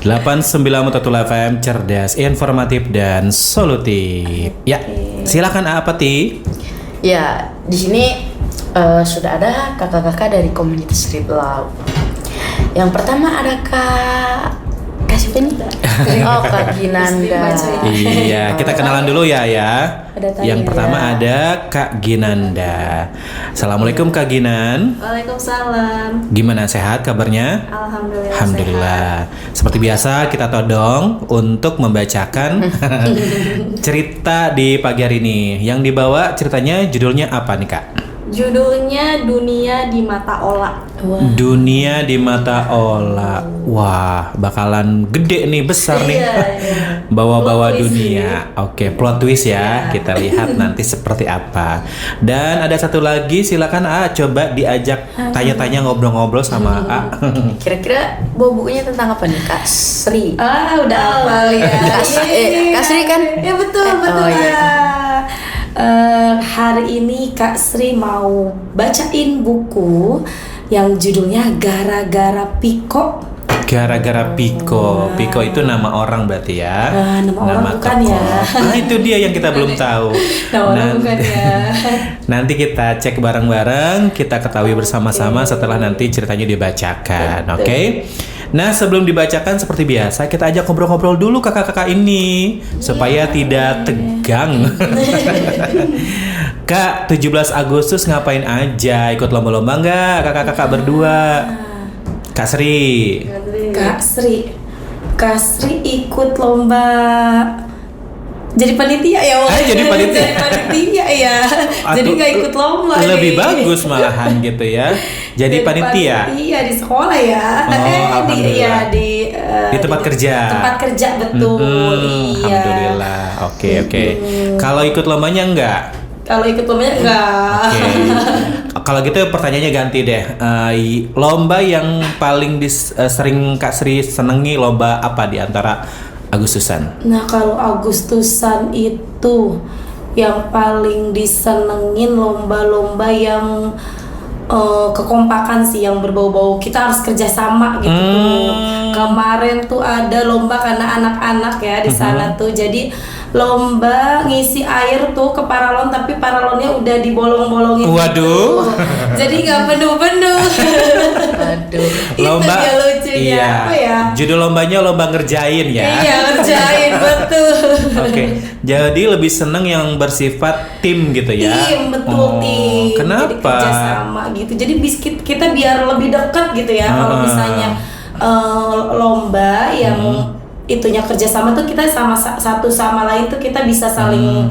89.1 FM, cerdas, informatif dan solutif. Ya, silakan apa Ti? Ya, di sini sudah ada kakak-kakak dari komunitas Street Love. Yang pertama ada Kak siapa nih? Oh, Kak Ginanda. Iya, kita kenalan dulu ya. Yang pertama ada Kak Ginanda. Assalamualaikum Kak Ginan. Waalaikumsalam. Gimana, sehat kabarnya? Alhamdulillah. Seperti biasa kita todong untuk membacakan cerita di pagi hari ini. Yang dibawa ceritanya judulnya apa nih Kak? Judulnya Dunia di Mata Ola. Dunia di Mata Ola. Wah, bakalan gede nih, besar nih. Iya. Bawa-bawa Plot twist dunia. Oke, plot twist ya. Kita lihat nanti seperti apa. Dan ada satu lagi, silakan coba diajak tanya-tanya, ngobrol-ngobrol sama A. Kira-kira bukunya tentang apa nih, Kak Sri? Udah hafal ya. Kak Sri kan? Ya betul. Oh, iya. Hari ini Kak Sri mau bacain buku yang judulnya Gara-gara Piko. Gara-gara Piko. Piko itu nama orang berarti ya. Nama orang bukan tokoh. ya. Itu dia yang kita belum tahu. Nama orang bukan ya. Nanti kita cek bareng-bareng, kita ketahui bersama-sama setelah nanti ceritanya dibacakan. Oke? Nah, sebelum dibacakan seperti biasa, kita ajak ngobrol-ngobrol dulu kakak-kakak ini supaya tidak tegang. Kak, 17 Agustus ngapain aja? Ikut lomba-lomba nggak kakak-kakak berdua? Kak Sri. Kak Sri ikut lomba jadi panitia ya. Jadi panitia. Jadi panitia ya. Jadi nggak ikut lomba. Lebih bagus malahan gitu ya. Jadi panitia. Iya di sekolah ya. Alhamdulillah. Di tempat kerja. Tempat kerja betul. Iya. Alhamdulillah. Oke. Kalau ikut lombanya enggak? Kalau ikut lombanya enggak. Oke. Kalau gitu pertanyaannya ganti deh. Lomba yang paling sering Kak Sri senengi lomba apa di antara Agustusan? Nah, kalau Agustusan itu yang paling disenengin lomba-lomba yang kekompakan sih, yang berbau-bau kita harus kerjasama gitu tuh. Kemarin tuh ada lomba karena anak-anak ya di sana tuh, jadi lomba ngisi air tuh ke paralon, tapi paralonnya udah dibolong-bolongin. Waduh. Jadi nggak penuh-penuh. Aduh. Lomba itu dia lucunya. Iya. Apa ya? Judul lombanya lomba ngerjain ya. Iya, ngerjain betul. Oke. Jadi lebih seneng yang bersifat tim gitu ya. Tim, betul tim. Kenapa? Jadi kerjasama gitu. Jadi kita biar lebih dekat gitu ya. Kalau misalnya lomba yang itunya kerjasama tuh, kita sama satu sama lain tuh kita bisa saling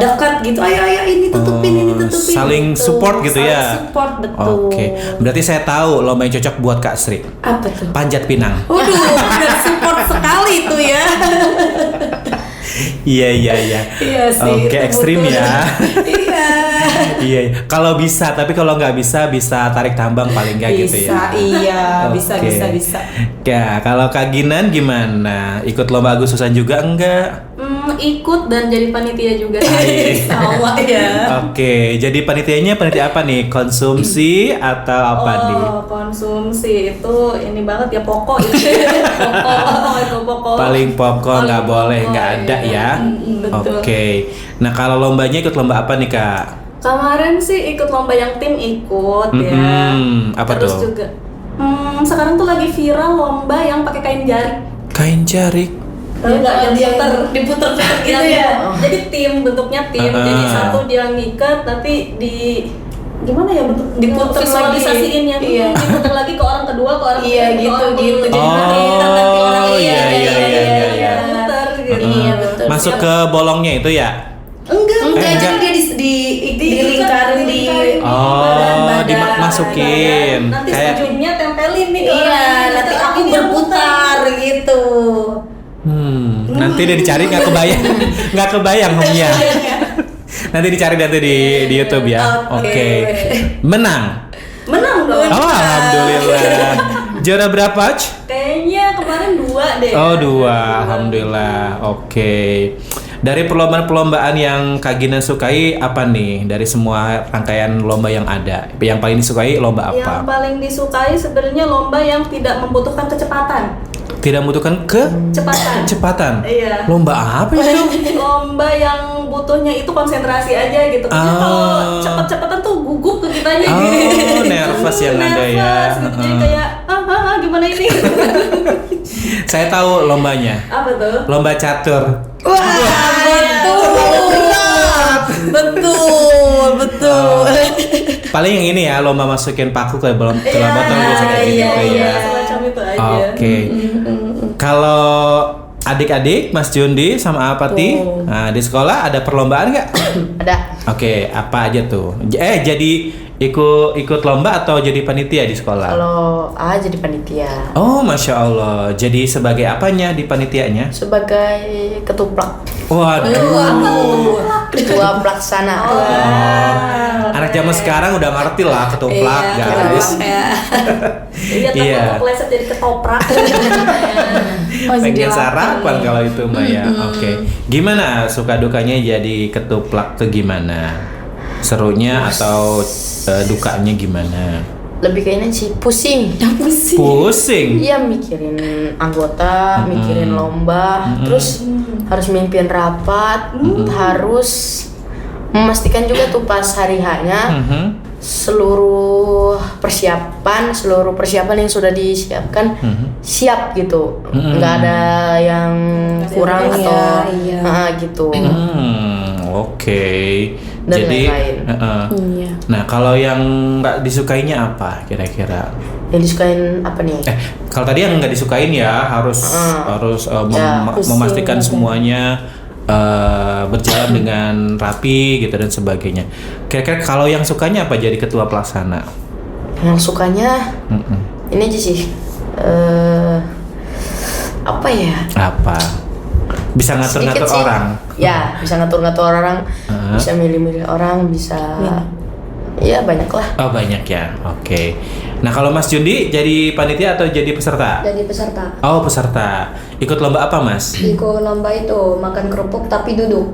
dekat gitu. Ayo ini tutupin. Saling gitu. support gitu saling ya. Support betul. Oke. Berarti saya tahu lomba yang cocok buat Kak Sri. Apa tuh? Panjat pinang. Waduh, udah support sekali tuh ya. Iya. Iya sih. Oke, ekstrim betul. ya. Iya. Iya. Kalau bisa, tapi kalau nggak bisa tarik tambang paling nggak gitu ya. Bisa. Ya, kalau Kak Ginan gimana? Ikut lomba Agustusan juga enggak? Ikut dan jadi panitia juga. Sama ya. Oke, jadi panitianya panitia apa nih? Konsumsi atau apa nih? Konsumsi itu ini banget ya, pokok itu. Pokok. Paling pokok nggak boleh, nggak ada ya. Betul. Oke. Nah, kalau lombanya ikut lomba apa nih Kak? Kemarin sih ikut lomba yang tim ikut ya. Apa Terus tuh? juga sekarang tuh lagi viral lomba yang pakai kain jarik. Kain jarik. Enggak, yang diputer-puter gitu ya. Jadi tim, bentuknya tim. Jadi satu dia ngikat, tapi gimana ya bentuk Diputer visualisasiinnya. Iya. Diputer lagi ke orang kedua, ke orang ketiga, ke orang gitu. kedua. Iya. Puter gitu. Iya, betul. Masuk ke bolongnya itu ya? Enggak. Jadi dia dilingkarin di badan. Dimasukin. Nanti Kayak ujungnya tempelin nih. Iya, nanti aku berputar gitu. Nanti udah dicari nggak kebayang homnya. Nanti dicari di YouTube ya. Oke. Menang dong. Oh, alhamdulillah. Juara berapa? Kayaknya kemarin 2 deh. Oh, 2. Alhamdulillah. Oke. Dari perlombaan-perlombaan yang Kak Gina sukai apa nih? Dari semua rangkaian lomba yang ada, yang paling disukai lomba apa? Yang paling disukai sebenarnya lomba yang tidak membutuhkan kecepatan. Tidak membutuhkan kecepatan. Iya. Lomba apa itu? Lomba yang butuhnya itu konsentrasi aja gitu. Karena kalau cepet-cepetan tuh gugup ke kitanya gitu. Nervous yang ada ya. Nervous gitu. Jadi kayak gimana ini? Saya tahu lombanya. Apa tuh? Lomba catur. Betul. Paling yang ini ya, lomba masukin paku ke dalam botol biasanya kayak gitu ya. Semacam itu aja. Oke. Kalau adik-adik, Mas Jundi sama Apati, nah, di sekolah ada perlombaan nggak? Ada. Oke, apa aja tuh? Jadi ikut lomba atau jadi panitia di sekolah? Kalau A jadi panitia. Oh, Masya Allah. Jadi sebagai apanya di panitianya? Sebagai ketuplak. Waduh. Ketua pelaksana. Anak zaman sekarang udah ngerti lah ketuplak, guys. Iya, tapi Iya. mau pleset jadi ketoprak. Pengen sarapan kalau itu Mbak ya. Oke. Gimana suka dukanya jadi ketuplak tuh gimana? Serunya atau dukanya gimana? Lebih kayaknya sih pusing. Pusing. Iya, mikirin anggota, mikirin lomba, terus harus mimpin rapat, harus memastikan juga tuh pas hari H-nya seluruh persiapan yang sudah disiapkan siap gitu, nggak ada yang kurang atau gitu. Oke. Dan Jadi, lain-lain. Iya. nah kalau yang nggak disukainya apa kira-kira? Yang disukain apa nih? Kalau tadi yang nggak disukain ya harus memastikan semuanya berjalan dengan rapi gitu dan sebagainya. Kira-kira kalau yang sukanya apa jadi ketua pelaksana? Yang sukanya ini aja sih. Apa ya? Apa? Bisa ngatur-ngatur Sedikit sih. orang. Ya, bisa ngatur-ngatur orang, bisa milih-milih orang, bisa ya banyak lah. Oh banyak ya. Oke. Nah kalau Mas Jundi jadi panitia atau jadi peserta? Jadi peserta. Oh peserta. Ikut lomba apa Mas? Ikut lomba itu makan kerupuk tapi duduk.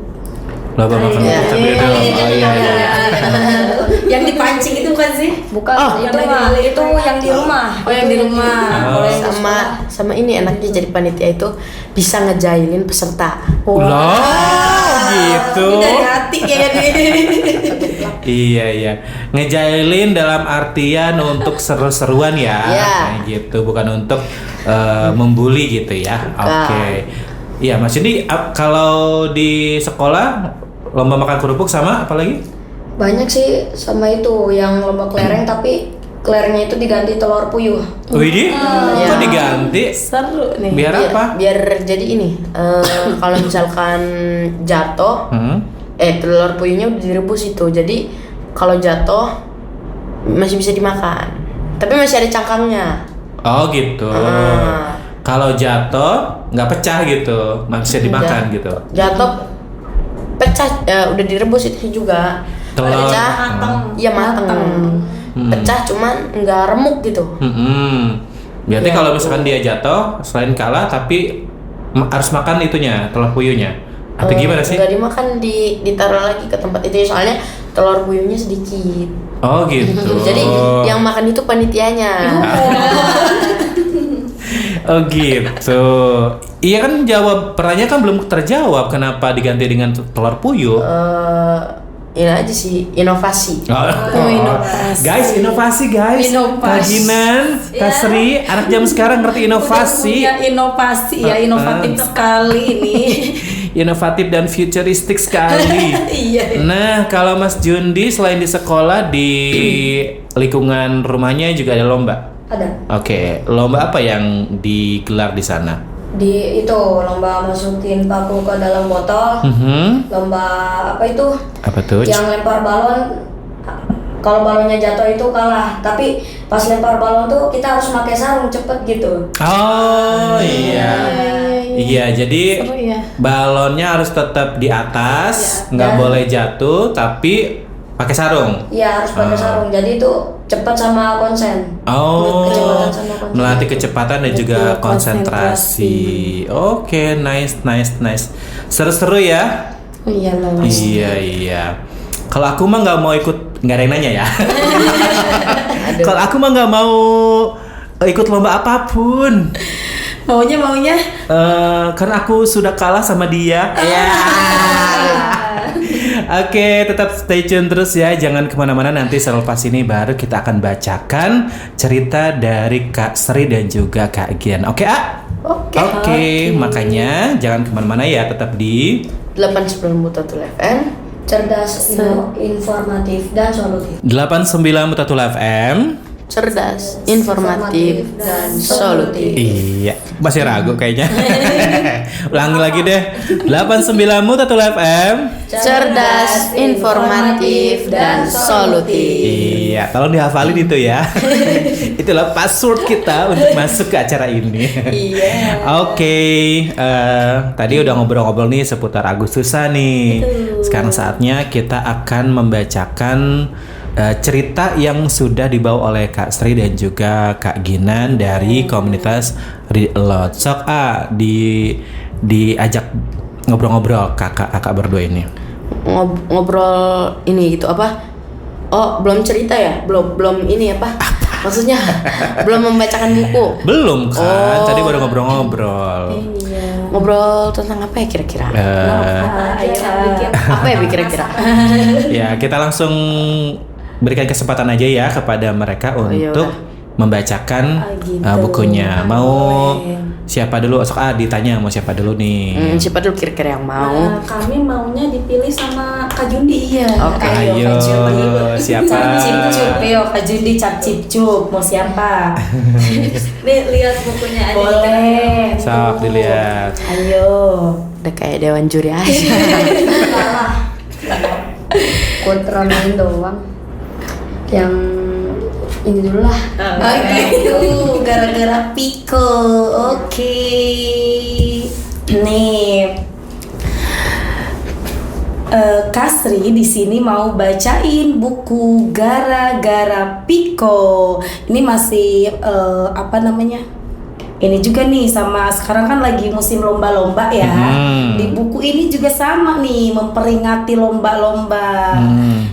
Lomba makan Iya. kerupuk tapi itu. Oh iya iya. Yang dipancing itu kan sih? Bukan, yang itu yang di rumah. Oh, yang di rumah. Oh. Sama ini enaknya jadi panitia itu bisa ngejailin peserta. Loh, gitu. Dari hati kayaknya Iya iya. Ngejailin dalam artian untuk seru-seruan ya. Iya. Kayak gitu, bukan untuk membuli gitu ya. Oke. Iya, Mas Jundi kalau di sekolah lomba makan kerupuk sama apa lagi? Banyak sih sama itu yang lomba kelereng tapi kelerengnya itu diganti telur puyuh. Widih, kok diganti? seru nih. Biar apa? Biar jadi ini. Kalau misalkan jatuh, telur puyuhnya udah direbus itu. Jadi kalau jatuh masih bisa dimakan. Tapi masih ada cangkangnya. Oh gitu. Kalau jatuh nggak pecah gitu, masih dimakan gitu. Jatuh pecah, udah direbus itu juga. Telur. Pecah, iya mateng. Pecah cuman nggak remuk gitu. Berarti Ya, kalau misalkan dia jatuh, selain kalah tapi harus makan itunya, telur puyuhnya. Atau gimana sih? Nggak dimakan, ditaruh lagi ke tempat itu soalnya telur puyuhnya sedikit. Oh gitu. Jadi yang makan itu panitianya. Oh gitu. Iya kan pertanyaan kan belum terjawab kenapa diganti dengan telur puyuh. Ini aja sih inovasi. Inovasi. Guys, inovasi guys. Inovasi. Kajinan, Kasri, anak jam sekarang ngerti inovasi. Ya inovasi ya, inovatif sekali ini. Inovatif dan futuristik sekali. Iya. Nah, kalau Mas Jundi selain di sekolah, di lingkungan rumahnya juga ada lomba. Ada. Oke, lomba apa yang digelar di sana? Di itu lomba masukin paku ke dalam botol. Lomba apa itu? Apa tuh? Yang lempar balon. Kalau balonnya jatuh itu kalah, tapi pas lempar balon tuh kita harus pakai sarung cepet gitu. Oh iya. Iya, jadi Seru ya. balonnya harus tetap di atas, nggak dan- boleh jatuh, tapi pakai sarung. Iya harus pakai sarung. Jadi itu cepat sama konsen. Oh, Kecepatan sama konsentrasi. melatih kecepatan dan juga Betul, konsentrasi. Oke, nice. Seru-seru ya. Iya loh. Mas. Iya. Kalau aku mah nggak mau ikut, nggak ada yang nanya ya. Kalau aku mah nggak mau ikut lomba apapun. Maunya. Karena aku sudah kalah sama dia. Ya. Oke, tetap stay tune terus ya. Jangan kemana-mana, nanti selepas ini baru kita akan bacakan cerita dari Kak Sri dan juga Kak Gian. Oke, A? Oke, makanya jangan kemana-mana ya. Tetap di 89 Mutatul FM. Cerdas, informatif, dan solutif. 89 Mutatul FM. Cerdas, informatif, dan solutif. Iya, masih ragu kayaknya. Ulangi lagi deh. 89 Mutatul FM. Cerdas, informatif, dan solutif. Iya, tolong dihafalin itu ya. Itulah password kita untuk masuk ke acara ini. Iya. Oke, tadi udah ngobrol-ngobrol nih seputar Agustusan nih. Sekarang saatnya kita akan membacakan cerita yang sudah dibawa oleh Kak Sri dan juga Kak Ginan dari komunitas Read Aloud. Sok diajak ngobrol-ngobrol kakak berdua ini. Ngobrol ini gitu apa? Oh, belum cerita ya? Belum ini apa? Maksudnya belum membacakan buku. Belum kan? Oh. Tadi baru ngobrol-ngobrol. Ngobrol tentang apa ya kira-kira? Apa ya kira-kira? Ya, kita langsung berikan kesempatan aja ya kepada mereka iya untuk membacakan bukunya. Mau siapa dulu? Sok ditanya mau siapa dulu nih? Siapa dulu kira-kira yang mau? Kami maunya dipilih sama Kak Jundi. Iya. Oke, ayo. Siapa? Cip-cup, yo Kak Jundi cap cip-cup. Mau siapa? Nih lihat bukunya aja. Boleh. Sok dilihat. Ayo. Udah kayak dewan juri aja. Kontramen doang. Yang ini dulu lah. Oke, gara-gara Piko. Oke. Nih. Kak Sri di sini mau bacain buku Gara-gara Piko. Ini masih apa namanya? Ini juga nih sama sekarang kan lagi musim lomba-lomba ya. Di buku ini juga sama nih memperingati lomba-lomba.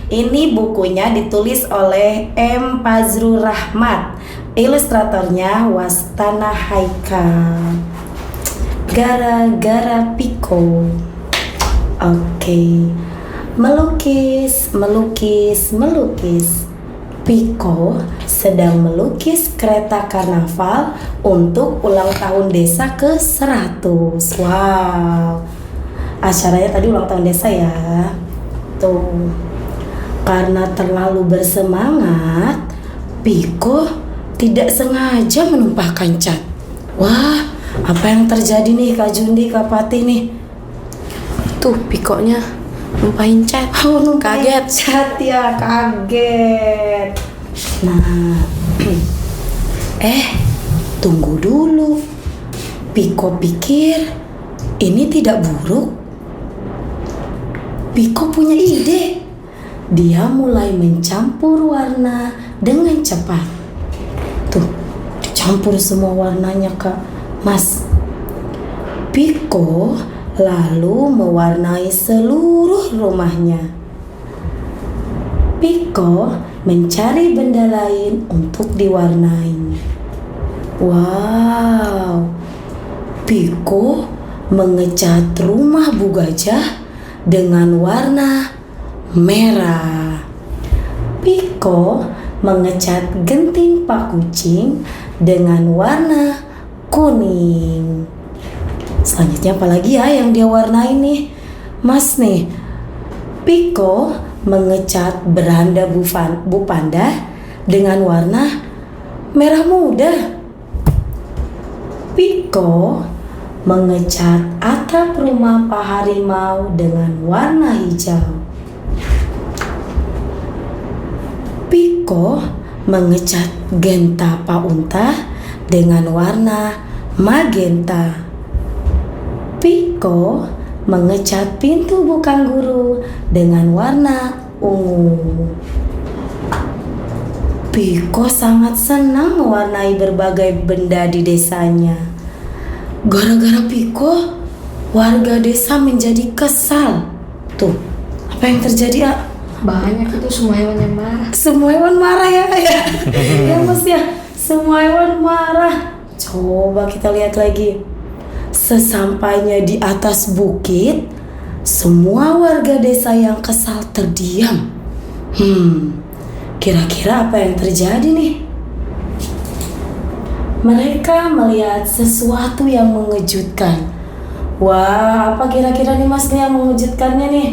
Ini bukunya ditulis oleh M. Fazrul Rahmat. Ilustratornya Wastana Haikal. Gara-gara Piko. Oke. Melukis. Piko sedang melukis kereta karnaval untuk ulang tahun desa ke-100. Wow. Acaranya tadi ulang tahun desa ya. Tuh. Karena terlalu bersemangat, Piko tidak sengaja menumpahkan cat. Wah, apa yang terjadi nih Kak Jundi, Kak Pati nih? Tuh Pikonya numpahin cat. Kaget. Cat ya, kaget. Nah, tunggu dulu. Piko pikir ini tidak buruk. Piko punya ide. Dia mulai mencampur warna dengan cepat. Tuh, dicampur semua warnanya Kak Mas. Piko lalu mewarnai seluruh rumahnya. Piko mencari benda lain untuk diwarnai. Wow, Piko mengecat rumah Bu Gajah dengan warna merah. Piko mengecat genting Pak Kucing dengan warna kuning. Selanjutnya apa lagi ya yang dia warnai nih? Mas nih. Piko mengecat beranda Bu Panda dengan warna merah muda. Piko mengecat atap rumah Pak Harimau dengan warna hijau. Piko mengecat genta Pak Unta dengan warna magenta. Piko mengecat pintu Bu Kangguru dengan warna ungu. Piko sangat senang mewarnai berbagai benda di desanya. Gara-gara Piko, warga desa menjadi kesal. Tuh, apa yang terjadi, A? Banyak itu semua hewan yang marah. Semua hewan marah ya. Ya Mas ya, semua hewan marah. Coba kita lihat lagi. Sesampainya di atas bukit, semua warga desa yang kesal terdiam. Kira-kira apa yang terjadi nih? Mereka melihat sesuatu yang mengejutkan. Wah, apa kira-kira nih Mas yang mengejutkannya nih?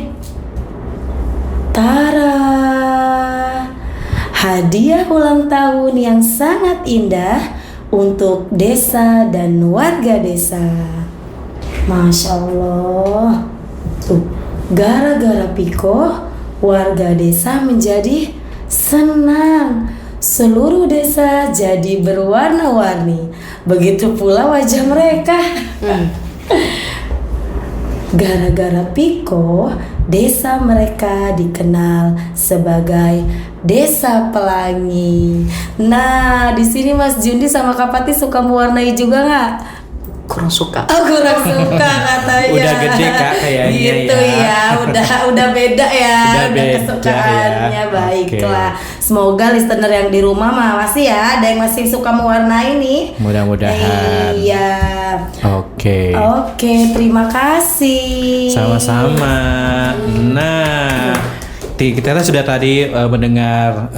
Tara, hadiah ulang tahun yang sangat indah untuk desa dan warga desa. Masya Allah. Tuh, gara-gara Piko, warga desa menjadi senang. Seluruh desa jadi berwarna-warni. Begitu pula wajah mereka. Gara-gara Piko, desa mereka dikenal sebagai Desa Pelangi. Nah, di sini Mas Jundi sama Kak Pati suka mewarnai juga nggak? Kurang suka. Oh, kurang suka katanya. Udah gede Kak kayaknya gitu ya. Udah beda ya. Udah beda kesukaannya. ya. Baiklah. Semoga listener yang di rumah masih ya ada yang masih suka mewarnai nih. Mudah-mudahan. Iya. Oke. Oke, terima kasih. Sama-sama. Nah, kita sudah tadi mendengar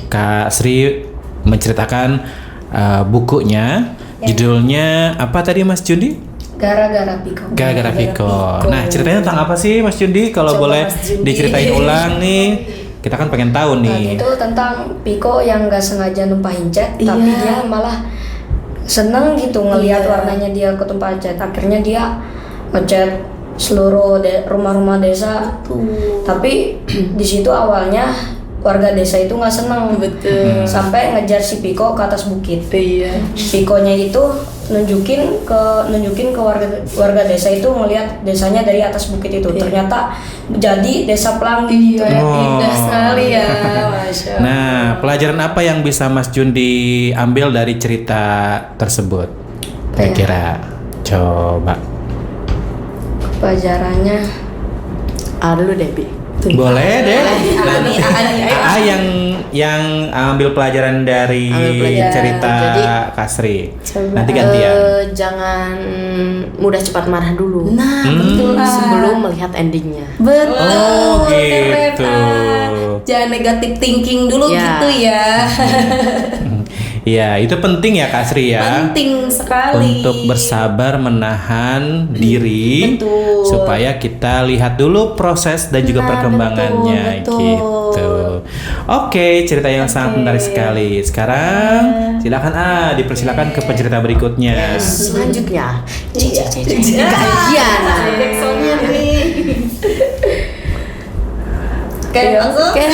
Kak Sri menceritakan bukunya. Judulnya apa tadi Mas Jundi? Gara-gara Piko. Gara-gara Piko. Nah, ceritanya tentang apa sih Mas Jundi? Kalau Coba boleh Mas Jundi. diceritain ulang nih. Kita kan pengen tahu nih. Itu tentang Piko yang nggak sengaja numpahin cat, tapi Iya. dia malah seneng gitu ngelihat Iya. warnanya dia ketumpahan cat. Akhirnya dia ngecat seluruh rumah-rumah desa. Tapi di situ awalnya warga desa itu nggak seneng. Betul. Sampai ngejar si Piko ke atas bukit. Iya. Pikonya itu nunjukin ke warga desa itu ngelihat desanya dari atas bukit itu. Iya. Ternyata jadi Desa Pelangi. Iya, Oh. indah sekali ya. Masya Allah. Nah, pelajaran apa yang bisa Mas Jundi ambil dari cerita tersebut? Kira-kira. Coba. Pelajarannya Dulu deh, Bi. Boleh deh. Ani, yang ambil pelajaran dari Ambil pelajaran. cerita Jadi, Kak Sri. coba. Nanti gantian. Jangan mudah cepat marah dulu. Nah, betul lah. Sebelum melihat endingnya. Betul. Oh, keren, gitu. ah. Jangan negatif thinking dulu Ya. gitu ya. Iya, itu penting ya Kak Sri ya. Penting sekali. Untuk bersabar menahan diri Betul. supaya kita lihat dulu proses dan juga Nah, perkembangannya betul. gitu. Oke, cerita yang sangat menarik sekali. Sekarang silakan dipersilakan ke pencerita berikutnya. Selanjutnya, Iya. kajian. Backsoundnya nih. Oke, langsung. Oke.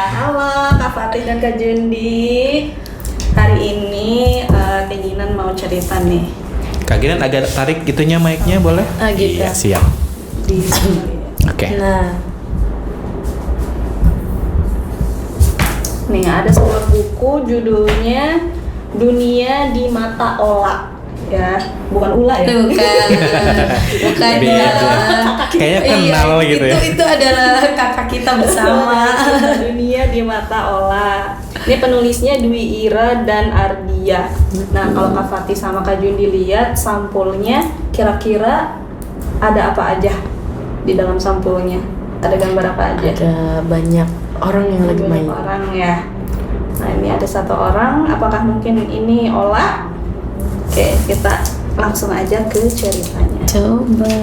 Halo Kak Fatih dan Kak Jundi. Hari ini keinginan mau cerita nih. Kak Ginan agak tarik gitunya mic-nya boleh? Gitu. Iya, siap. Di Oke. Nah, Nih ada sebuah buku judulnya Dunia di Mata Ola. Ya, bukan Ula ya. bukan Beda. ya. Kayaknya kenal Iya, gitu ya. Itu adalah kakak kita bersama. Dunia di Mata Ola. Ini penulisnya Dwi Ira dan Ardia. Nah, kalau Kak Fatih sama Kak Jundi lihat sampulnya, kira-kira ada apa aja di dalam sampulnya? Ada gambar apa aja? Ada banyak orang yang lagi Banyak main. orang ya. Nah, ini ada satu orang. Apakah mungkin ini Ola? Oke, kita langsung aja ke ceritanya. Coba.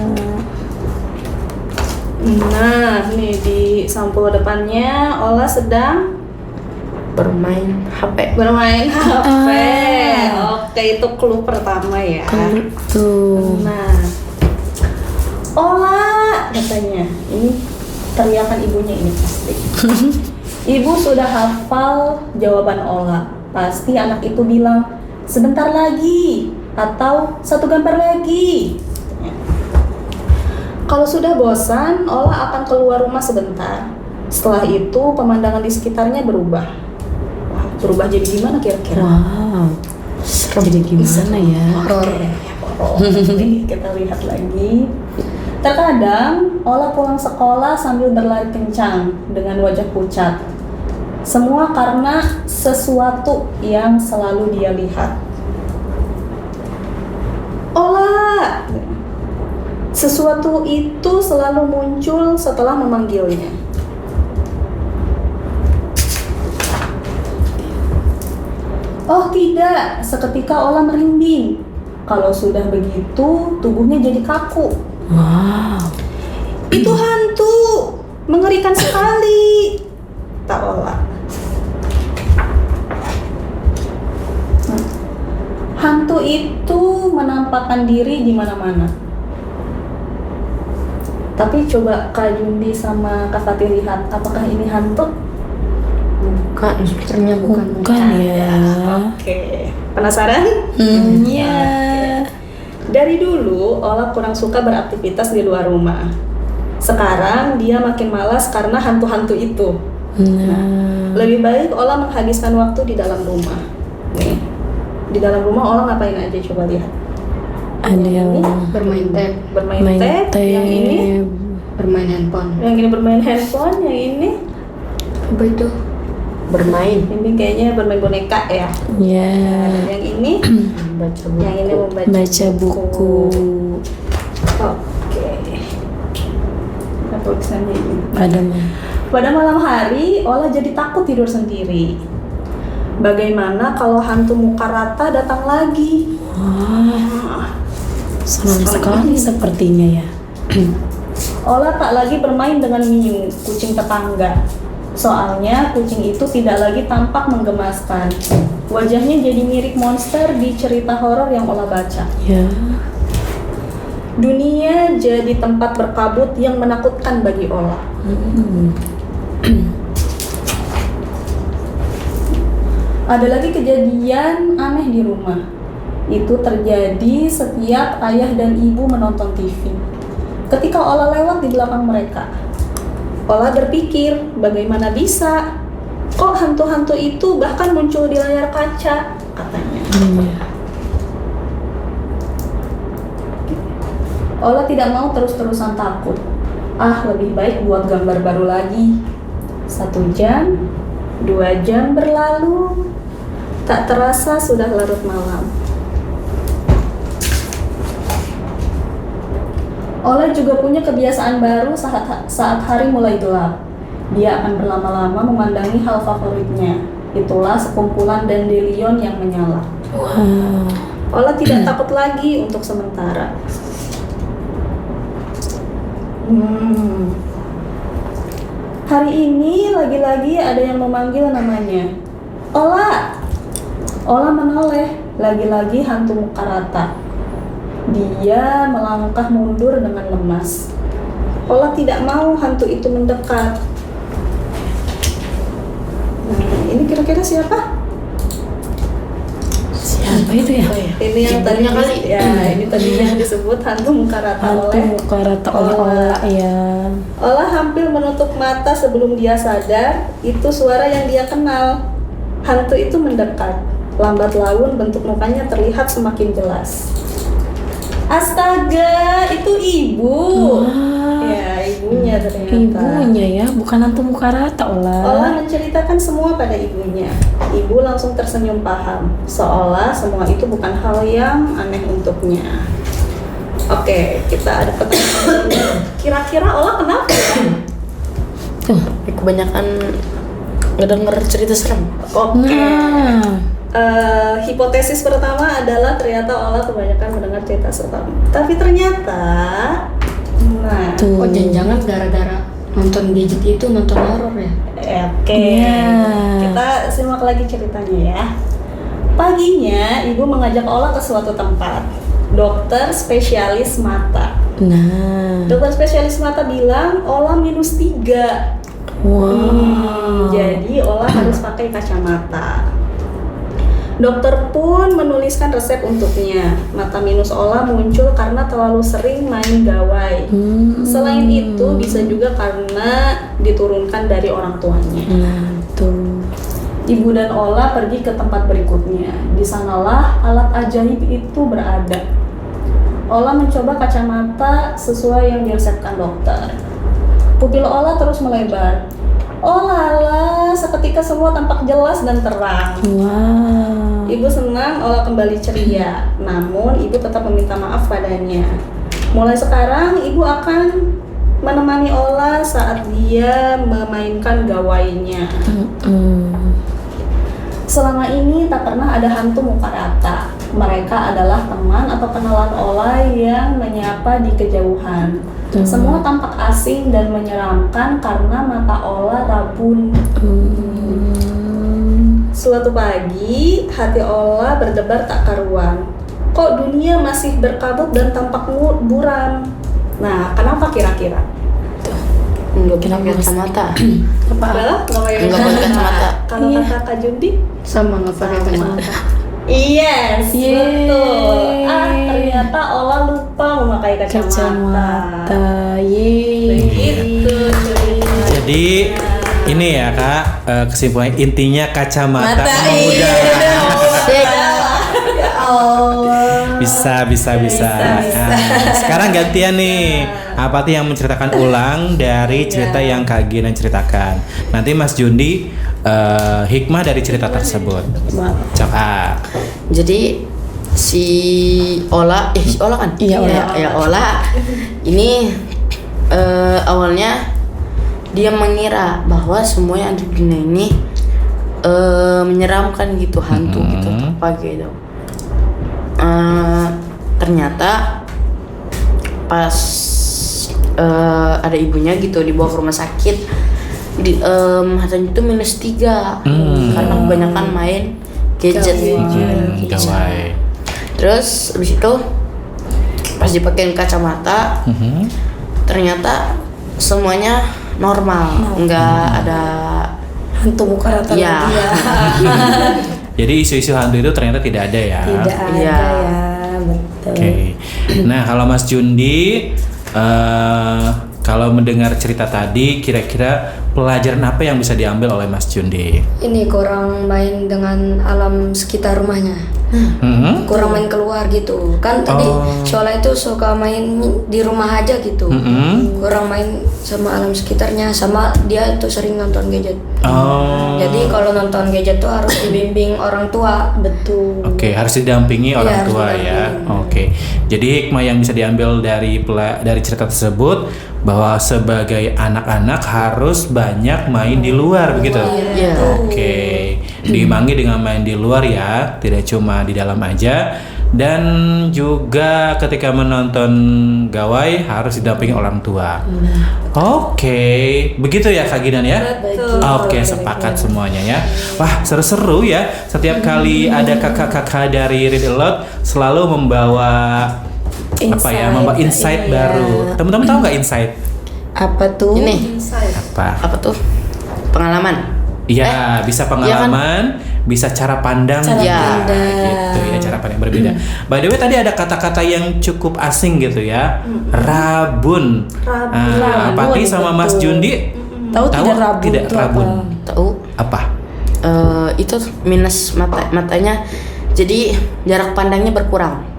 Nah, nih di sampul depannya Ola sedang Bermain HP. bermain HP. Ah. Oke, itu clue pertama ya. Tuh. Nah, Ola katanya. Ini teriakan ibunya ini pasti. Ibu sudah hafal jawaban Ola. Pasti anak itu bilang, sebentar lagi atau satu gambar lagi. Kalau sudah bosan, Ola akan keluar rumah sebentar. Setelah itu pemandangan di sekitarnya berubah. Wah, berubah jadi gimana kira-kira? Wow. Jadi gimana ya? Horor. Nih, kita lihat lagi. Terkadang Ola pulang sekolah sambil berlari kencang dengan wajah pucat. Semua karena sesuatu yang selalu dia lihat. Sesuatu itu selalu muncul setelah memanggilnya. Oh tidak, seketika Ola merinding. Kalau sudah begitu, tubuhnya jadi kaku. Wow. Itu hantu, mengerikan sekali. Tak Ola. Hantu itu menampakkan diri di mana-mana. Tapi coba Kak Jundi sama Kak Fatih lihat, apakah ini hantu? Bukan, sepertinya bukan. Bukan ya. Oke, penasaran? Iya. Dari dulu, Ola kurang suka beraktivitas di luar rumah. Sekarang dia makin malas karena hantu-hantu itu. Nah. Lebih baik Ola menghabiskan waktu di dalam rumah. Nih, di dalam rumah Ola ngapain aja, coba lihat. Ada yang Bermain tab, Bermain main tab, yang ini, bermain handphone. yang ini bermain handphone, yang ini, Apa itu? Bermain. ini kayaknya bermain boneka ya. Ya. Yang ini, Baca buku. yang ini membaca Baca buku. Oke. Kita tulisannya ini. Ada mah. Pada malam hari, Ola jadi takut tidur sendiri. Bagaimana kalau hantu muka rata datang lagi? Wah, senang sekali sepertinya ya. Ola tak lagi bermain dengan Miu, kucing tetangga. Soalnya kucing itu tidak lagi tampak menggemaskan. Wajahnya jadi mirip monster di cerita horor yang Ola baca. Ya. Dunia jadi tempat berkabut yang menakutkan bagi Ola. Ada lagi kejadian aneh di rumah. Itu terjadi setiap ayah dan ibu menonton TV. Ketika Ola lewat di belakang mereka, Ola berpikir, bagaimana bisa? Kok hantu-hantu itu bahkan muncul di layar kaca, katanya. Ola tidak mau terus-terusan takut. Lebih baik buat gambar baru lagi. 1 jam, 2 jam berlalu. Tak terasa sudah larut malam. Ola juga punya kebiasaan baru saat hari mulai gelap. Dia akan berlama-lama memandangi hal favoritnya. Itulah sekumpulan dandelion yang menyala. Wow. Ola tidak takut lagi untuk sementara. Hari ini lagi-lagi ada yang memanggil namanya. Ola! Ola menoleh, lagi-lagi hantu muka rata. Dia melangkah mundur dengan lemas. Ola tidak mau hantu itu mendekat. Ini kira-kira siapa? Siapa itu ya? Ini yang tadinya kali ya, ini tadinya disebut hantu muka rata Hantu oleh muka rata oleh Ola ya. Ola hampir menutup mata sebelum dia sadar itu suara yang dia kenal. Hantu itu mendekat. Lambat laun bentuk mukanya terlihat semakin jelas. Astaga, itu ibu. Wah. Ya, ibunya ternyata. Ibunya ya, bukan hantu muka rata Ola Ola. menceritakan semua pada ibunya. Ibu langsung tersenyum paham, seolah semua itu bukan hal yang aneh untuknya. Oke, kita ada pertanyaan. Kira-kira Ola kenapa ya? Tuh. Kebanyakan ngedenger cerita serem. Oke. Nah. Hipotesis pertama adalah ternyata Ola kebanyakan mendengar cerita serem. Tapi ternyata, nah, Tuh. Oh, jangan-jangan gara-gara nonton gadget itu nonton horor ya? Oke, Iya. kita simak lagi ceritanya ya. Paginya, ibu mengajak Ola ke suatu tempat. Dokter spesialis mata. Nah. Dokter spesialis mata bilang Ola -3. Wow. Jadi Ola harus pakai kacamata. Dokter pun menuliskan resep untuknya. Mata minus Ola muncul karena terlalu sering main gawai. Selain itu bisa juga karena diturunkan dari orang tuanya. Nah, tuh. Ibu dan Ola pergi ke tempat berikutnya. Di sanalah alat ajaib itu berada. Ola mencoba kacamata sesuai yang diresepkan dokter. Pupil Ola terus melebar. Oh lala, seketika semua tampak jelas dan terang. Wow. Ibu senang Ola kembali ceria, namun ibu tetap meminta maaf padanya. Mulai sekarang ibu akan menemani Ola saat dia memainkan gawainya. Selama ini tak pernah ada hantu muka rata. Mereka adalah teman atau kenalan Ola yang menyapa di kejauhan. Semua tampak asing dan menyeramkan karena mata Ola rabun. Suatu pagi, hati Ola berdebar tak karuan. Kok dunia masih berkabut dan tampak buram? Nah, kenapa kira-kira? Enggak pakai kacamata. Adalah Enggak pakai kacamata. Kalau kata Kak Jundi? Sama enggak pakai kacamata. Yes, betul. Ternyata Ola lupa memakai kacamata. Begitu. Jadi ini ya Kak, kesimpulan intinya kacamata Mata, memudahkan. Allah. Bisa. Nah, sekarang gantian nih. Apa tuh yang menceritakan ulang dari cerita yang Kak Gina ceritakan? Nanti Mas Jundi hikmah dari cerita tersebut. Coba. Jadi si Ola kan? Iya, Ola. Ya, Ola. Ini awalnya dia mengira bahwa semua yang ada di dunia ini menyeramkan gitu, hantu gitu, apa gitu. Ternyata pas ada ibunya gitu dibawa ke rumah sakit, matanya itu -3 karena kebanyakan main gadget. Gawai. Terus habis itu pas dipakein kacamata, ternyata semuanya normal, nggak ada Hantu muka rata Ya. lagi ya. Jadi isu-isu hantu itu ternyata tidak ada ya. Tidak ada Iya. ya, betul. Oke. Nah, kalau Mas Jundi kalau mendengar cerita tadi, kira-kira pelajaran apa yang bisa diambil oleh Mas Jundi? Ini kurang main dengan alam sekitar rumahnya. Kurang main keluar gitu. Kan tadi Shola itu suka main di rumah aja gitu. Kurang main sama alam sekitarnya, sama dia itu sering nonton gadget. Jadi kalau nonton gadget tuh harus dibimbing orang tua. Betul. Oke, harus didampingi orang harus tua ya. Oke. Jadi hikmah yang bisa diambil dari cerita tersebut bahwa sebagai anak-anak harus banyak main di luar begitu. Iya. Oke. Diimbangi dengan main di luar ya, tidak cuma di dalam aja. Dan juga ketika menonton gawai harus didampingi orang tua. Oke, begitu ya Kak Ginan ya? Betul. Oke, sepakat semuanya ya. Wah, seru-seru ya. Setiap kali ada kakak-kakak dari Read Aloud selalu membawa membawa insight Iya. baru. Teman-teman tahu nggak insight? Apa tuh? Ini apa tuh? Pengalaman. Iya, bisa pengalaman, bisa cara pandang, Ya. gitu ya, cara pandang berbeda. By the way, tadi ada kata-kata yang cukup asing gitu ya, rabun. Pati sama Mas Jundi Tahu tidak rabun? Tidak itu rabun. Tahu? Apa? Itu minus matanya. Jadi jarak pandangnya berkurang.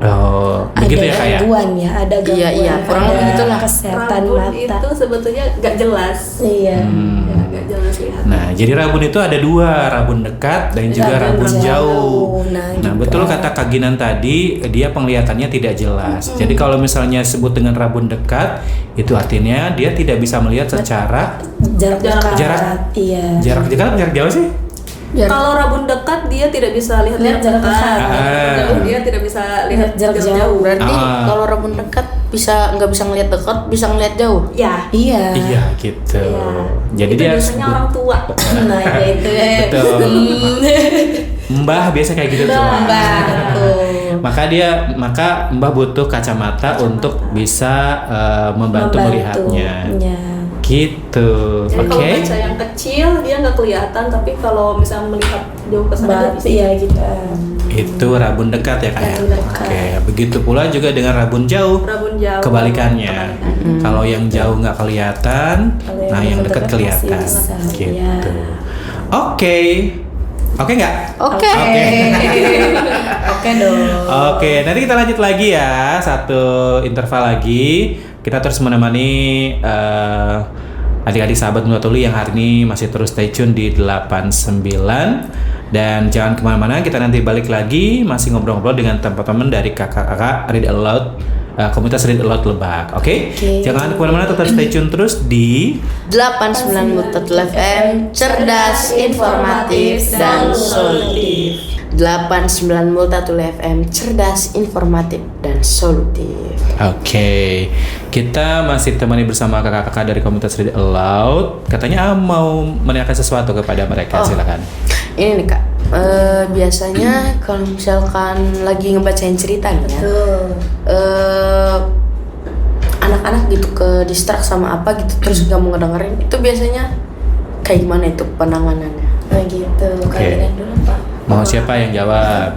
Oh, Ada begitu ya kayak. gangguan ya, ada gangguan. Iya, kurang pada lebih gitulah. Kesehatan Rabun mata. itu sebetulnya gak jelas. Iya. Ya, gak jelas lihat. Nah, jadi rabun itu ada dua, rabun dekat dan juga rabun Rabun jauh. jauh. Nah, Nah, gitu. betul kata Kak Ginan tadi, dia penglihatannya tidak jelas. Jadi kalau misalnya sebut dengan rabun dekat, itu artinya dia tidak bisa melihat secara Jarak dekat. Jarak- Iya. jarak dekat atau jarak jauh sih? Kalau rabun dekat dia tidak bisa lihat Lihat jarak dekat. Jauh dia tidak bisa lihat Jarak jauh. Berarti Ah. kalau rabun dekat nggak bisa ngelihat dekat, bisa ngelihat jauh. Ya. Iya. Iya, gitu. Jadi Itu dia harus biasanya orang tua. Nah, ya itu ya. betul. Mbah biasa kayak gitu tuh. Betul. Maka Mbah butuh kacamata untuk bisa membantu melihatnya. Iya. Gitu. Jadi Oke. kalau baca yang kecil dia nggak kelihatan, tapi kalau misalnya melihat jauh ke sana dia bisa. Iya gitu. Itu rabun dekat ya Kak ya? Rabun dekat. Oke, begitu pula juga dengan rabun jauh. Rabun jauh. Kebalikannya. Kalau yang jauh nggak kelihatan, Kalau yang nah yang dekat dekat kelihatan. masih bisa, Gitu. ya. Oke. Oke nggak? Oke. Oke dong. Oke, nanti kita lanjut lagi ya. Satu interval lagi. Kita terus menemani adik-adik sahabat Mulutuli yang hari ini masih terus stay tune di 89. Dan jangan kemana-mana, kita nanti balik lagi masih ngobrol-ngobrol dengan teman-teman dari kakak-kakak Read Aloud komunitas Read Aloud Lebak. Oke? Jangan kemana-mana, tetap stay tune terus di 89 Multitul FM, cerdas, informatif, dan solutif. 89 Multitul FM, cerdas, informatif, dan solutif. Oke, kita masih ditemani bersama kakak-kakak dari komunitas Read Aloud. Katanya mau menanyakan sesuatu kepada mereka, silakan. Ini nih Kak, biasanya kalau misalkan lagi ngebacain cerita nih ya, anak-anak gitu ke distract sama apa gitu terus gak mau ngedengerin, itu biasanya kayak gimana itu penanganannya? Gitu. Kalian dulu Pak. Mau siapa yang jawab?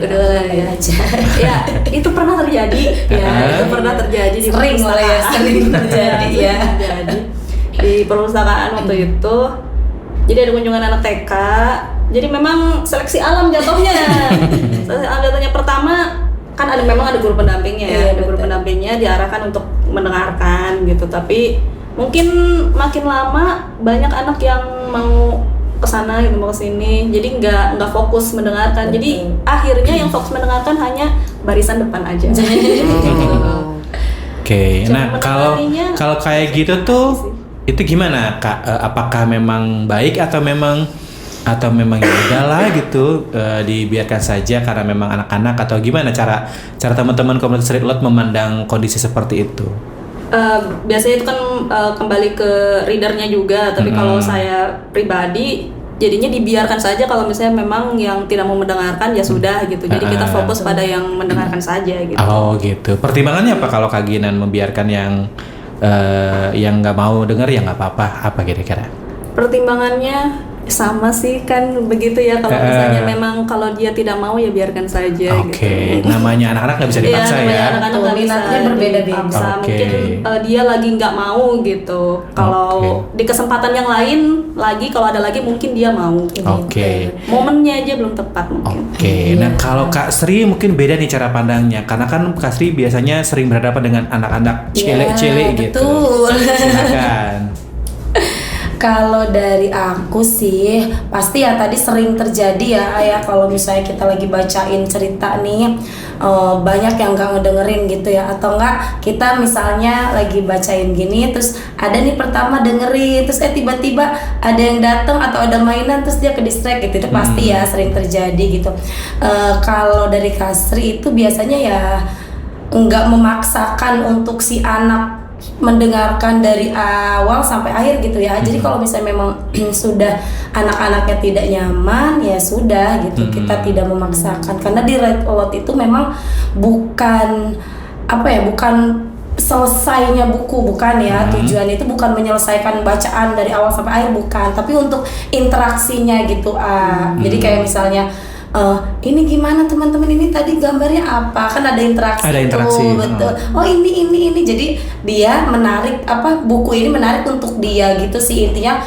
Udah ya aja. Ya, itu pernah terjadi. Ya, itu pernah terjadi di Sering terjadi ya. Terjadi di perpustakaan waktu itu. Jadi ada kunjungan anak TK. Jadi memang seleksi alam jatuhnya. Seleksi alam jatuhnya pertama kan memang ada guru pendampingnya ya. Ada guru pendampingnya diarahkan untuk mendengarkan gitu. Tapi mungkin makin lama banyak anak yang mau kesana gitu, mau kesini, jadi nggak fokus mendengarkan. Jadi akhirnya yang fokus mendengarkan hanya barisan depan aja. Oke, nah kalau kayak gitu tuh itu gimana Kak? Apakah memang baik atau memang ya udahlah gitu, dibiarkan saja karena memang anak-anak, atau gimana cara teman-teman komunitas Read Aloud memandang kondisi seperti itu? Biasanya itu kan kembali ke readernya juga, tapi kalau saya pribadi jadinya dibiarkan saja. Kalau misalnya memang yang tidak mau mendengarkan ya sudah gitu, jadi kita fokus pada yang mendengarkan saja gitu. Oh gitu. Pertimbangannya apa kalau Kak Ginan membiarkan yang nggak mau dengar? Ya nggak apa-apa, apa kira-kira? Pertimbangannya sama sih kan begitu ya, kalau misalnya memang kalau dia tidak mau ya biarkan saja. Oke, namanya anak-anak nggak bisa dipaksa ya. Anak-anak nggak bisa berbeda-beda. Mungkin dia lagi nggak mau gitu. Kalau di kesempatan yang lain lagi, kalau ada lagi mungkin dia mau. Oke. Momennya aja belum tepat mungkin. Oke. Nah kalau Kak Sri mungkin beda nih cara pandangnya, karena kan Kak Sri biasanya sering berhadapan dengan anak-anak cilik-cilik gitu. Betul. Silakan. Kalau dari aku sih pasti ya tadi sering terjadi ya ayah, kalau misalnya kita lagi bacain cerita nih banyak yang nggak ngedengerin gitu ya, atau enggak kita misalnya lagi bacain gini terus ada nih pertama dengerin terus tiba-tiba ada yang datang atau ada mainan terus dia ke distract gitu, itu pasti ya sering terjadi gitu. Kalau dari Kasri itu biasanya ya nggak memaksakan untuk si anak mendengarkan dari awal sampai akhir gitu ya. Jadi kalau misalnya memang sudah anak-anaknya tidak nyaman ya sudah gitu, kita tidak memaksakan, karena di Read Aloud itu memang bukan bukan selesainya buku, bukan ya. Tujuan itu bukan menyelesaikan bacaan dari awal sampai akhir, bukan, tapi untuk interaksinya gitu. Jadi kayak misalnya ini gimana teman-teman, ini tadi gambarnya apa, kan ada interaksi. Tuh, betul. Oh ini jadi dia menarik, buku ini menarik untuk dia gitu sih intinya.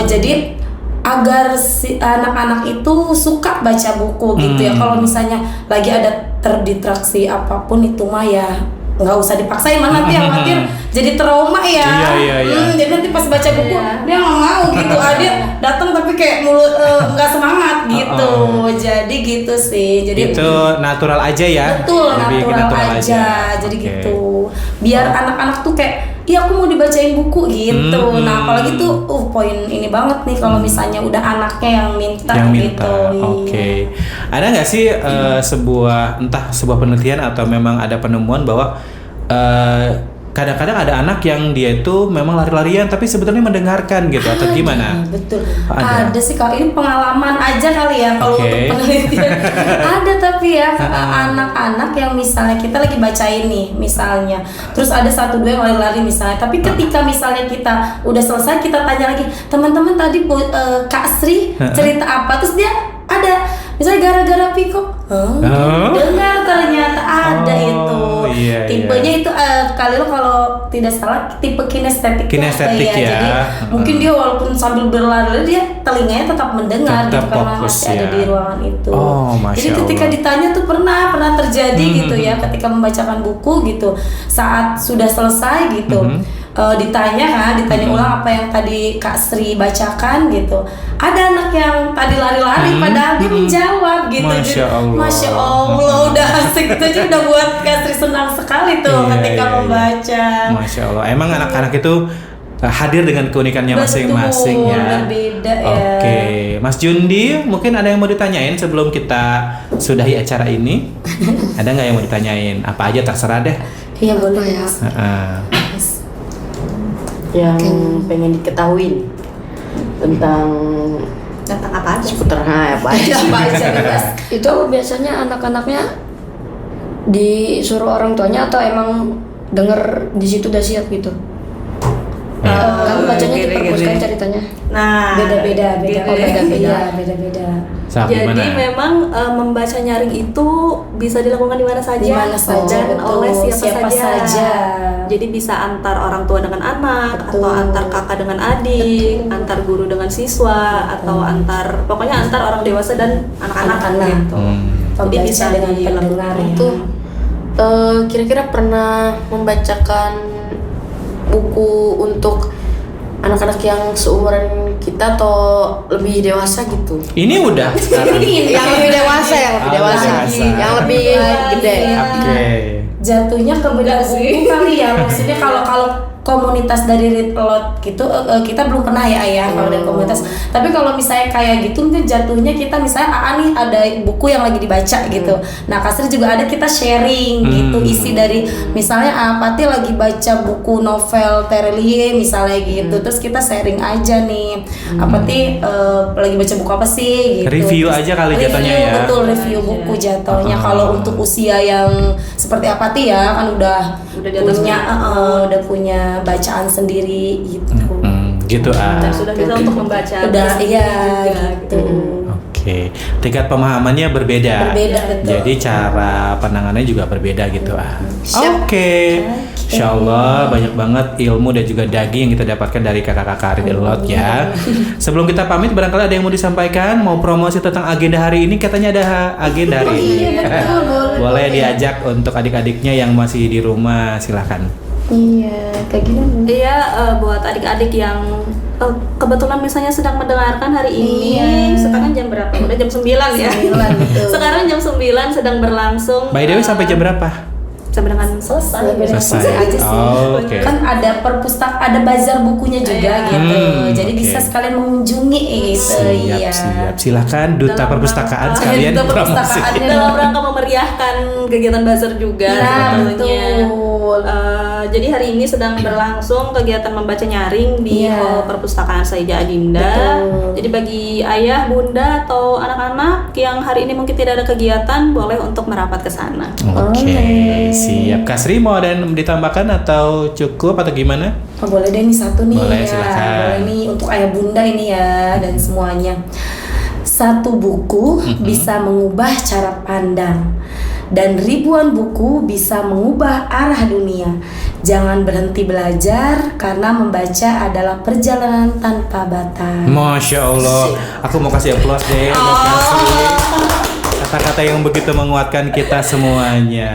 Jadi agar si anak-anak itu suka baca buku gitu ya. Kalau misalnya lagi ada terdistraksi apapun itu mah ya nggak usah dipaksain, malah nanti yang khawatir jadi trauma ya. Iya. Jadi nanti pas baca buku dia nggak mau gitu, dia datang tapi kayak mulut nggak semangat gitu. Jadi gitu sih. Jadi itu natural aja ya. Betul, natural aja. Jadi gitu. Biar anak-anak tuh kayak, iya aku mau dibacain buku gitu. Nah apalagi tuh poin ini banget nih kalau misalnya udah anaknya yang minta gitu. Oke. Ada nggak sih sebuah penelitian atau memang ada penemuan bahwa kadang-kadang ada anak yang dia itu memang lari-larian tapi sebetulnya mendengarkan gitu, atau gimana? Betul. Ada sih, kalau ini pengalaman aja kali ya kalau untuk penelitian. Ada tapi ya anak-anak yang misalnya kita lagi bacain nih misalnya, terus ada 1-2 yang lari-lari misalnya, tapi ketika misalnya kita udah selesai kita tanya lagi, teman-teman tadi Kak Sri cerita apa, terus dia ada misalnya gara-gara Piko dengar ternyata ada itu. Tipenya itu kali lo kalau tidak salah tipe kinestetik ya. Jadi mungkin dia walaupun sambil berlari dia telinganya tetap mendengar gitu, karena masih ada di ruangan itu. Jadi ketika ditanya tuh pernah terjadi gitu ya, ketika membacakan buku gitu, saat sudah selesai gitu ditanya ulang apa yang tadi Kak Sri bacakan gitu. Ada anak yang tadi lari-lari padahal dia menjawab gitu. Masya Allah. Masya Allah, udah asik itu aja udah buat Kak Sri senang sekali tuh ketika membaca. Masya Allah. Emang anak-anak itu hadir dengan keunikannya masing-masing ya. Berbeda ya. Oke, Mas Jundi, mungkin ada yang mau ditanyain sebelum kita sudahi acara ini? Ada nggak yang mau ditanyain? Apa aja terserah deh. Iya boleh ya. ya. Yang pengen diketahui tentang apa aja? seputar apa aja. Apa aja bebas. Itu biasanya anak-anaknya disuruh orang tuanya atau emang denger di situ udah siap gitu? Kan bacanya di perpus kan ceritanya. Nah, Beda-beda. Saat jadi gimana? memang membaca nyaring itu bisa dilakukan di mana saja, Di mana saja, dan betul. oleh siapa saja. Jadi bisa antar orang tua dengan anak, Betul. atau antar kakak dengan adik, antar guru dengan siswa, atau pokoknya antar orang dewasa dan anak-anak Anak-anak. gitu. Jadi Pembaca bisa dengan dilakukan. pendengar ya. Itu kira-kira pernah membacakan buku untuk anak-anak yang seumuran kita atau lebih dewasa gitu? Ini udah sekarang. Yang lebih dewasa, yang lebih gede. Oke. Jatuhnya ke beda buku kali ya, maksudnya kalau komunitas dari Read Aloud gitu kita belum pernah ya Ayah kalau dari komunitas. Tapi kalau misalnya kayak gitu mungkin jatuhnya kita misalnya nih ada buku yang lagi dibaca gitu. Nah Kasri juga ada kita sharing gitu isi dari misalnya Pati lagi baca buku novel Terelie misalnya gitu. Terus kita sharing aja nih. Pati lagi baca buku apa sih gitu. Review aja kali jatuhnya ya. Betul, review buku jatuhnya. Kalau untuk usia yang seperti Pati ya kan udah di atas udah punya bacaan sendiri gitu. Gitu Dan sudah bisa untuk membaca. Udah iya juga, gitu. Oke, tingkat pemahamannya berbeda. Berbeda, betul. Jadi cara penanganannya juga berbeda gitu Oke. Insya Allah banyak banget ilmu dan juga daging yang kita dapatkan dari kakak-kakak Read Aloud ya. Sebelum kita pamit, barangkali ada yang mau disampaikan, mau promosi tentang agenda hari ini. Katanya ada agenda hari ini. Boleh diajak untuk adik-adiknya yang masih di rumah, silahkan. Iya, kayak gini. Iya, buat adik-adik yang kebetulan misalnya sedang mendengarkan hari ini. Sekarang jam berapa? Udah jam 9 ya. 9, betul. Sekarang jam 9 sedang berlangsung. By the way, sampai jam berapa? Sampai dengan Selesai. aja sih. Oh, oke. Kan ada ada bazar bukunya juga gitu. Jadi oke. bisa sekalian mengunjungi gitu. Iya. Siap. Silahkan Duta Dalam Perpustakaan rangka- sekalian Duta promosi. Perpustakaan. dalam rangka memeriahkan kegiatan bazar juga Nah, sebetulnya. betul. Jadi hari ini sedang berlangsung kegiatan membaca nyaring di Iya. Hall Perpustakaan Saija Adinda. Betul. Jadi bagi ayah, bunda atau anak-anak yang hari ini mungkin tidak ada kegiatan, boleh untuk merapat ke sana. Oke, siap. Kasri mau ada yang ditambahkan atau cukup atau gimana? Oh, boleh deh nih satu nih Boleh, ya. silakan. Boleh nih untuk ayah bunda ini ya dan semuanya. Satu buku bisa mengubah cara pandang dan ribuan buku bisa mengubah arah dunia. Jangan berhenti belajar karena membaca adalah perjalanan tanpa batas. Masya Allah, aku mau kasih aplaus deh buat Kasri. Kata-kata yang begitu menguatkan kita semuanya.